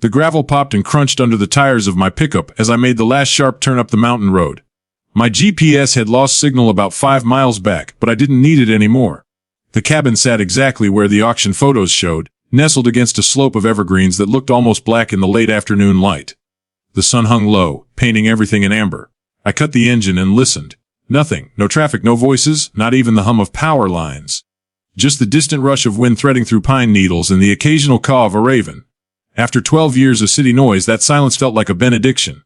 The gravel popped and crunched under the tires of my pickup as I made the last sharp turn up the mountain road. My GPS had lost signal about 5 miles back, but I didn't need it anymore. The cabin sat exactly where the auction photos showed, nestled against a slope of evergreens that looked almost black in the late afternoon light. The sun hung low, painting everything in amber. I cut the engine and listened. Nothing, no traffic, no voices, not even the hum of power lines. Just the distant rush of wind threading through pine needles and the occasional caw of a raven. After 12 years of city noise, that silence felt like a benediction.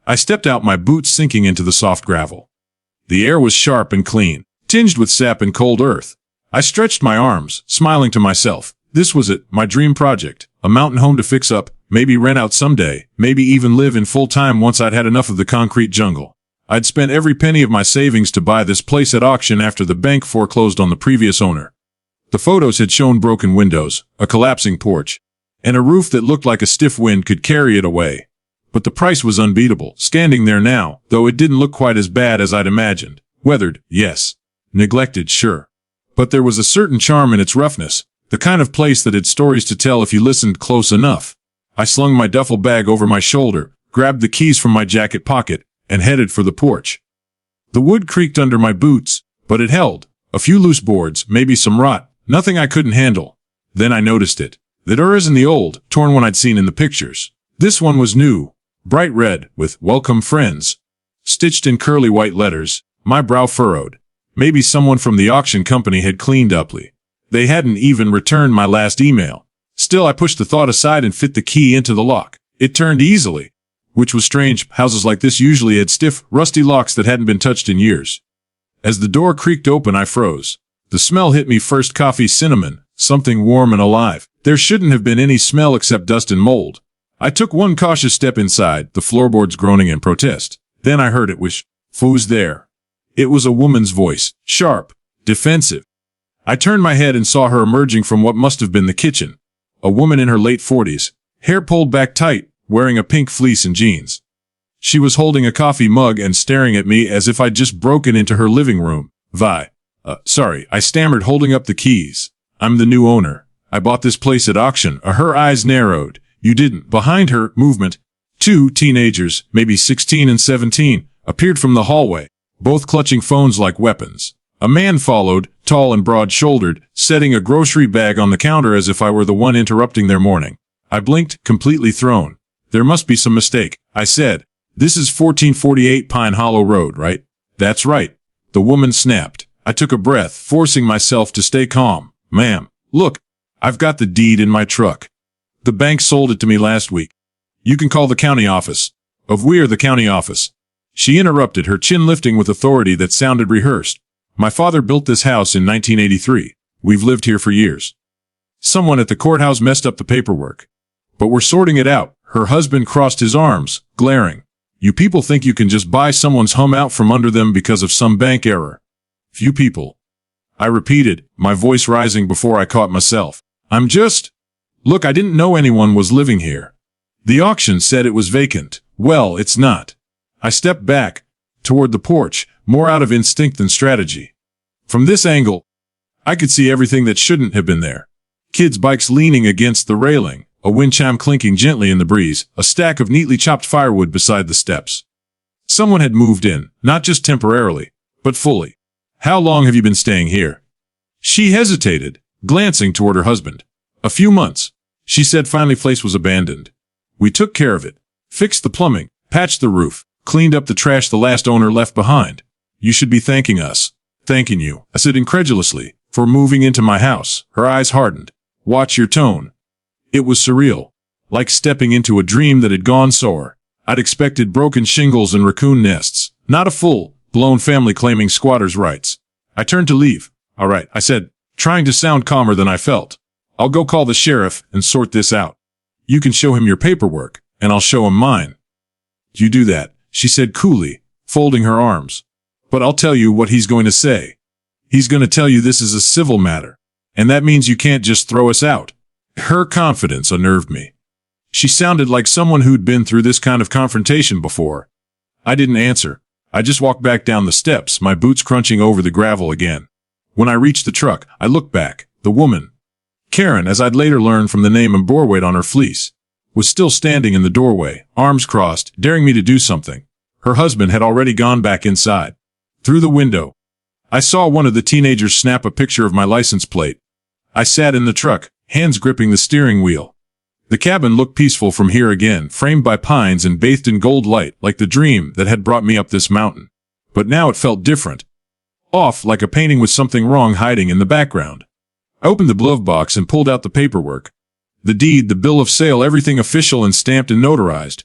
I stepped out, my boots sinking into the soft gravel. The air was sharp and clean, tinged with sap and cold earth. I stretched my arms, smiling to myself. This was it, my dream project. A mountain home to fix up, maybe rent out someday, maybe even live in full-time once I'd had enough of the concrete jungle. I'd spent every penny of my savings to buy this place at auction after the bank foreclosed on the previous owner. The photos had shown broken windows, a collapsing porch, and a roof that looked like a stiff wind could carry it away. But the price was unbeatable, standing there now, though it didn't look quite as bad as I'd imagined. Weathered, yes. Neglected, sure. But there was a certain charm in its roughness, the kind of place that had stories to tell if you listened close enough. I slung my duffel bag over my shoulder, grabbed the keys from my jacket pocket, and headed for the porch. The wood creaked under my boots, but it held. A few loose boards, maybe some rot, nothing I couldn't handle. Then I noticed it. The door isn't the old, torn one I'd seen in the pictures. This one was new, bright red, with "Welcome Friends" stitched in curly white letters. My brow furrowed. Maybe someone from the auction company had cleaned uply. They hadn't even returned my last email. Still, I pushed the thought aside and fit the key into the lock. It turned easily, which was strange. Houses like this usually had stiff, rusty locks that hadn't been touched in years. As the door creaked open, I froze. The smell hit me first, coffee, cinnamon, something warm and alive. There shouldn't have been any smell except dust and mold. I took one cautious step inside, the floorboards groaning in protest. Then I heard it whisper, "Who's there?" It was a woman's voice, sharp, defensive. I turned my head and saw her emerging from what must have been the kitchen. A woman in her late 40s, hair pulled back tight, wearing a pink fleece and jeans. She was holding a coffee mug and staring at me as if I'd just broken into her living room. Sorry, I stammered, holding up the keys. "I'm the new owner. I bought this place at auction." Her eyes narrowed. "You didn't." Behind her, movement. 2 teenagers, maybe 16 and 17, appeared from the hallway, both clutching phones like weapons. A man followed, tall and broad-shouldered, setting a grocery bag on the counter as if I were the one interrupting their morning. I blinked, completely thrown. "There must be some mistake," I said. "This is 1448 Pine Hollow Road, right?" "That's right." The woman snapped. I took a breath, forcing myself to stay calm. "Ma'am, look, I've got the deed in my truck. The bank sold it to me last week. You can call the county office." We're the county office." She interrupted, her chin lifting with authority that sounded rehearsed. "My father built this house in 1983. We've lived here for years. Someone at the courthouse messed up the paperwork. But we're sorting it out." Her husband crossed his arms, glaring. "You people think you can just buy someone's home out from under them because of some bank error." "Few people," I repeated, my voice rising before I caught myself. Look, I didn't know anyone was living here. The auction said it was vacant. Well, it's not." I stepped back, toward the porch, more out of instinct than strategy. From this angle, I could see everything that shouldn't have been there. Kids' bikes leaning against the railing, a wind chime clinking gently in the breeze, a stack of neatly chopped firewood beside the steps. Someone had moved in, not just temporarily, but fully. "How long have you been staying here?" She hesitated, glancing toward her husband. "A few months," she said. Finally, place was abandoned. "We took care of it, fixed the plumbing, patched the roof, cleaned up the trash the last owner left behind. You should be thanking us." "Thanking you," I said incredulously, "for moving into my house." Her eyes hardened. "Watch your tone." It was surreal, like stepping into a dream that had gone sour. I'd expected broken shingles and raccoon nests, not a full-blown family claiming squatters' rights. I turned to leave. "All right," I said, trying to sound calmer than I felt. "I'll go call the sheriff and sort this out. You can show him your paperwork, and I'll show him mine." "You do that," she said coolly, folding her arms. "But I'll tell you what he's going to say. He's going to tell you this is a civil matter, and that means you can't just throw us out." Her confidence unnerved me. She sounded like someone who'd been through this kind of confrontation before. I didn't answer. I just walked back down the steps, my boots crunching over the gravel again. When I reached the truck, I looked back. The woman, Karen, as I'd later learned from the name embroidered on her fleece, was still standing in the doorway, arms crossed, daring me to do something. Her husband had already gone back inside. Through the window, I saw one of the teenagers snap a picture of my license plate. I sat in the truck, hands gripping the steering wheel. The cabin looked peaceful from here again, framed by pines and bathed in gold light, like the dream that had brought me up this mountain. But now it felt different. Off, like a painting with something wrong hiding in the background. I opened the glove box and pulled out the paperwork. The deed, the bill of sale, everything official and stamped and notarized.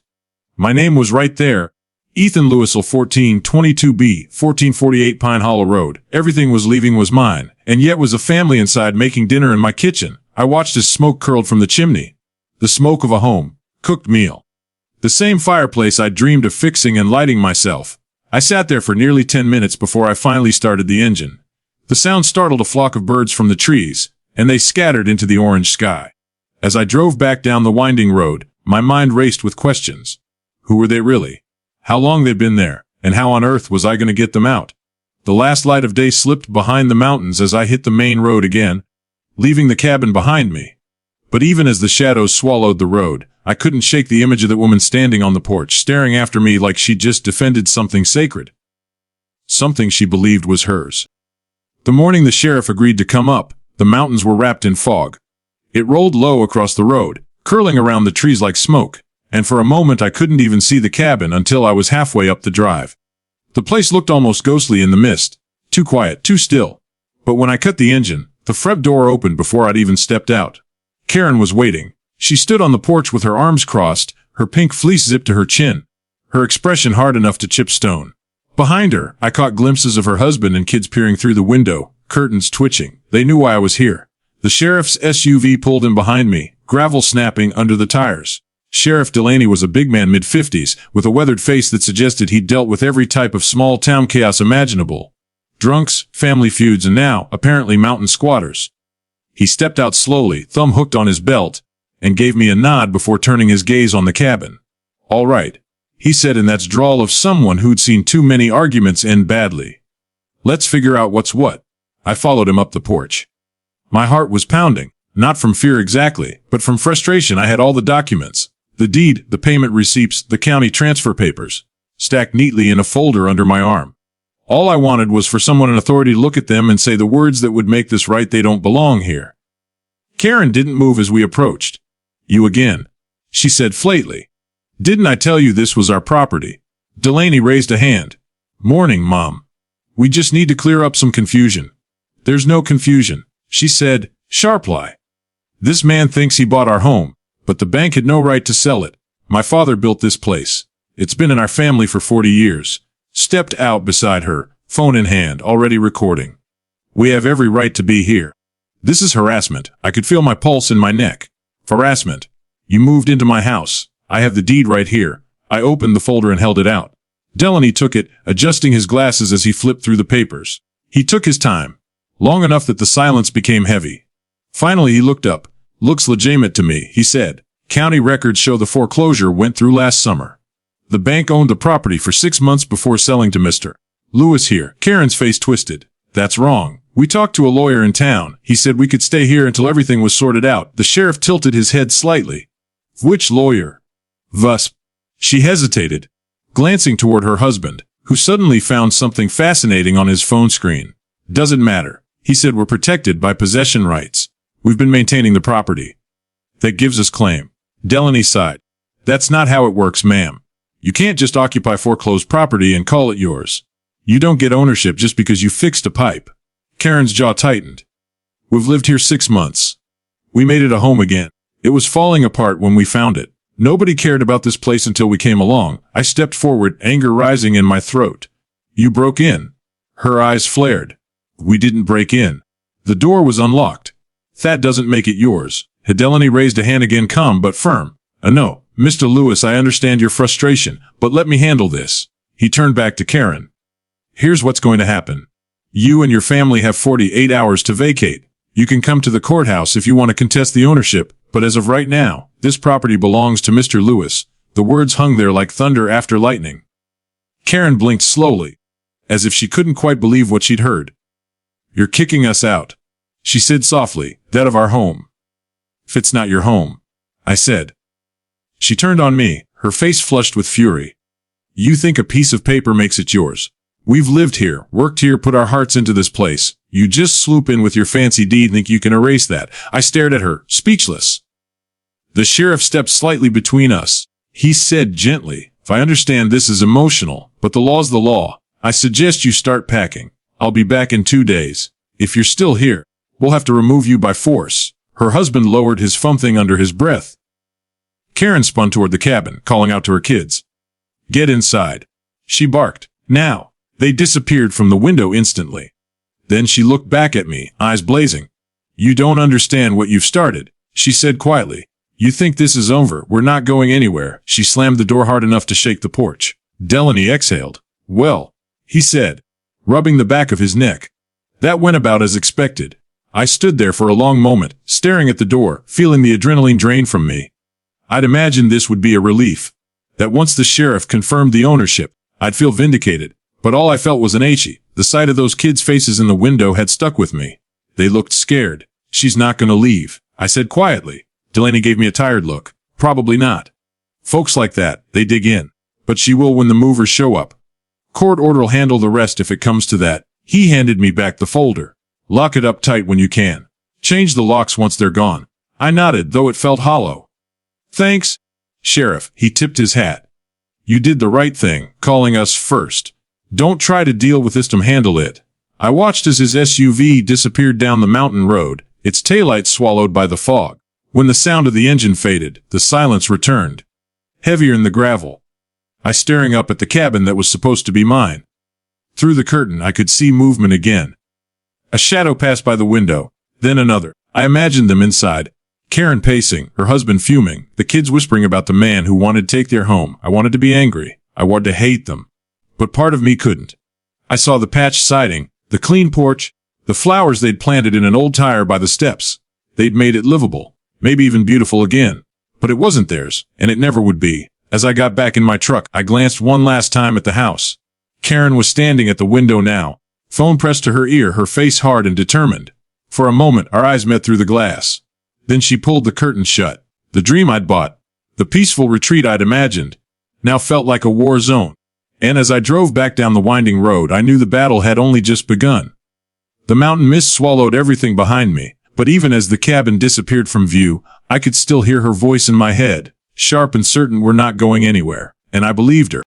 My name was right there. Ethan Lewisel, 1422B, 1448 Pine Hollow Road. Everything was mine, and yet was a family inside making dinner in my kitchen. I watched as smoke curled from the chimney. The smoke of a home-cooked meal. The same fireplace I'd dreamed of fixing and lighting myself. I sat there for nearly 10 minutes before I finally started the engine. The sound startled a flock of birds from the trees, and they scattered into the orange sky. As I drove back down the winding road, my mind raced with questions. Who were they really? How long they'd been there, and how on earth was I going to get them out? The last light of day slipped behind the mountains as I hit the main road again, leaving the cabin behind me. But even as the shadows swallowed the road, I couldn't shake the image of that woman standing on the porch, staring after me like she'd just defended something sacred. Something she believed was hers. The morning the sheriff agreed to come up, the mountains were wrapped in fog. It rolled low across the road, curling around the trees like smoke, and for a moment I couldn't even see the cabin until I was halfway up the drive. The place looked almost ghostly in the mist, too quiet, too still. But when I cut the engine, the front door opened before I'd even stepped out. Karen was waiting. She stood on the porch with her arms crossed, her pink fleece zipped to her chin, her expression hard enough to chip stone. Behind her, I caught glimpses of her husband and kids peering through the window, curtains twitching. They knew why I was here. The sheriff's SUV pulled in behind me, gravel snapping under the tires. Sheriff Delaney was a big man mid-50s, with a weathered face that suggested he'd dealt with every type of small-town chaos imaginable. Drunks, family feuds, and now, apparently mountain squatters. He stepped out slowly, thumb hooked on his belt, and gave me a nod before turning his gaze on the cabin. "All right," he said in that drawl of someone who'd seen too many arguments end badly. "Let's figure out what's what." I followed him up the porch. My heart was pounding, not from fear exactly, but from frustration. I had all the documents. The deed, the payment receipts, the county transfer papers, stacked neatly in a folder under my arm. All I wanted was for someone in authority to look at them and say the words that would make this right. "They don't belong here." Karen didn't move as we approached. "You again," she said flatly. "Didn't I tell you this was our property?" Delaney raised a hand. "Morning, Mom. We just need to clear up some confusion." "There's no confusion," she said, sharply. "This man thinks he bought our home, but the bank had no right to sell it. My father built this place. It's been in our family for 40 years. Stepped out beside her, phone in hand, already recording. "We have every right to be here." "This is harassment." I could feel my pulse in my neck. "Harassment. You moved into my house. I have the deed right here." I opened the folder and held it out. Delaney took it, adjusting his glasses as he flipped through the papers. He took his time, long enough that the silence became heavy. Finally he looked up. "Looks legitimate to me," he said. "County records show the foreclosure went through last summer. The bank owned the property for 6 months before selling to Mr. Lewis here." Karen's face twisted. "That's wrong. We talked to a lawyer in town. He said we could stay here until everything was sorted out." The sheriff tilted his head slightly. "Which lawyer?" "Vusp." She hesitated, glancing toward her husband, who suddenly found something fascinating on his phone screen. "Doesn't matter," he said. "We're protected by possession rights. We've been maintaining the property. That gives us claim." Delaney sighed. "That's not how it works, ma'am. You can't just occupy foreclosed property and call it yours. You don't get ownership just because you fixed a pipe." Karen's jaw tightened. "We've lived here 6 months. We made it a home again. It was falling apart when we found it. Nobody cared about this place until we came along." I stepped forward, anger rising in my throat. "You broke in." Her eyes flared. "We didn't break in. The door was unlocked." "That doesn't make it yours." Delaney raised a hand again, calm but firm. "No, Mr. Lewis, I understand your frustration, but let me handle this." He turned back to Karen. "Here's what's going to happen. You and your family have 48 hours to vacate. You can come to the courthouse if you want to contest the ownership, but as of right now, this property belongs to Mr. Lewis." The words hung there like thunder after lightning. Karen blinked slowly, as if she couldn't quite believe what she'd heard. "You're kicking us out," she said softly, "that of our home." "If it's not your home," I said. She turned on me, her face flushed with fury. You think a piece of paper makes it yours? We've lived here, worked here, put our hearts into this place. You just swoop in with your fancy deed and think you can erase that. I stared at her, speechless. The sheriff stepped slightly between us. He said gently, if I understand this is emotional, but the law's the law. I suggest you start packing. I'll be back in 2 days. If you're still here, we'll have to remove you by force. Her husband lowered his thing under his breath. Karen spun toward the cabin, calling out to her kids. Get inside. She barked. Now. They disappeared from the window instantly. Then she looked back at me, eyes blazing. You don't understand what you've started, she said quietly. You think this is over? We're not going anywhere. She slammed the door hard enough to shake the porch. Delaney exhaled. Well, he said, rubbing the back of his neck. That went about as expected. I stood there for a long moment, staring at the door, feeling the adrenaline drain from me. I'd imagined this would be a relief. That once the sheriff confirmed the ownership, I'd feel vindicated. But all I felt was an achy. The sight of those kids' faces in the window had stuck with me. They looked scared. She's not gonna leave, I said quietly. Delaney gave me a tired look. Probably not. Folks like that, they dig in. But she will when the movers show up. Court order'll handle the rest if it comes to that. He handed me back the folder. Lock it up tight when you can. Change the locks once they're gone. I nodded, though it felt hollow. Thanks, Sheriff. He tipped his hat. You did the right thing, calling us first. Don't try to deal with this to handle it. I watched as his SUV disappeared down the mountain road, its taillights swallowed by the fog. When the sound of the engine faded, the silence returned. Heavier in the gravel. I staring up at the cabin that was supposed to be mine. Through the curtain I could see movement again. A shadow passed by the window, then another. I imagined them inside. Karen pacing, her husband fuming, the kids whispering about the man who wanted to take their home. I wanted to be angry. I wanted to hate them. But part of me couldn't. I saw the patched siding, the clean porch, the flowers they'd planted in an old tire by the steps. They'd made it livable, maybe even beautiful again. But it wasn't theirs, and it never would be. As I got back in my truck, I glanced one last time at the house. Karen was standing at the window now, phone pressed to her ear, her face hard and determined. For a moment, our eyes met through the glass. Then she pulled the curtain shut. The dream I'd bought, the peaceful retreat I'd imagined, now felt like a war zone. And as I drove back down the winding road, I knew the battle had only just begun. The mountain mist swallowed everything behind me, but even as the cabin disappeared from view, I could still hear her voice in my head, sharp and certain we're not going anywhere, and I believed her.